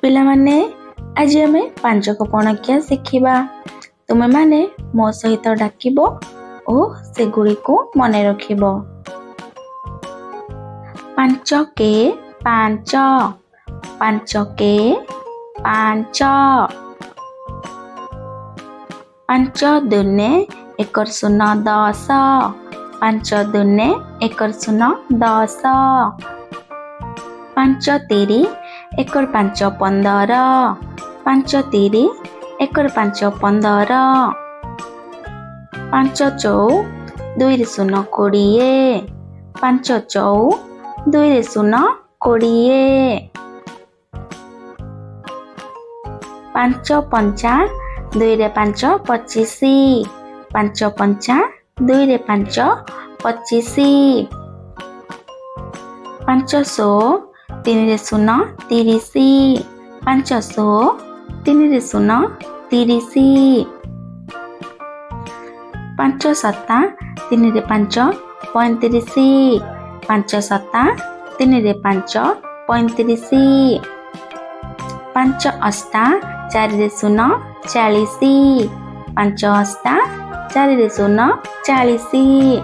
पिला माने आज आमे पांचक पणकिया शिखिबा। तुमे माने मो सहित डाकिबो ओ से गुड़ी को मने रखिबो। पांच के पांच, पांच के पांच, पांच दुने एकर शून्य दस, पांच दुने एकर शून्य दस, पांच तीरी एकर पांच पंदर, पांच तीरी एकर पांच पंदर, पांच चौ दुई शून्य कोड़िए, पांच चौ दुई शून्य कोड़िए, पांच पंचा दुई रे पांच पचीसी, पांच पंचा दुई रे पांच पचीसी, पांच सौ तीन रे शून्य तीरिसी, पांच सौ तीन रे शून्य तीरिसी, पांच सत्ता तीन रे पांच पैंतीरिसी, पांच सत्ता तीन रे पांच पैंतीरिसी, पांच अष्टा चार रे शून्य चालीसी, पांच अष्टा चार रे शून्य चालीसी,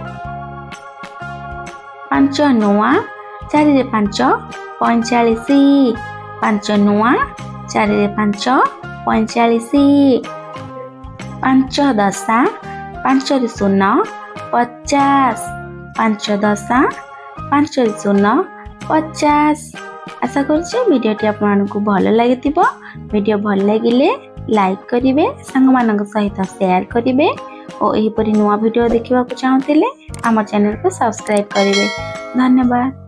पांच नुआ चार रे पांच पैंचालीसी, पांच नुआ चार रे पांच पैंचालीसी, पांच दशा पांच रे शून्य पचास, पांच दशा पांच रे शून्य पचास। आशा करछि वीडियोटी आपको भल लगी। वीडियो भल लगिले लाइक करिवे, संग मानक सहित शेयर करिवे और एहिपरि नुआ वीडियो देखिबा को चाहूतिले आम चैनल को सब्सक्राइब करिवे। धन्यवाद।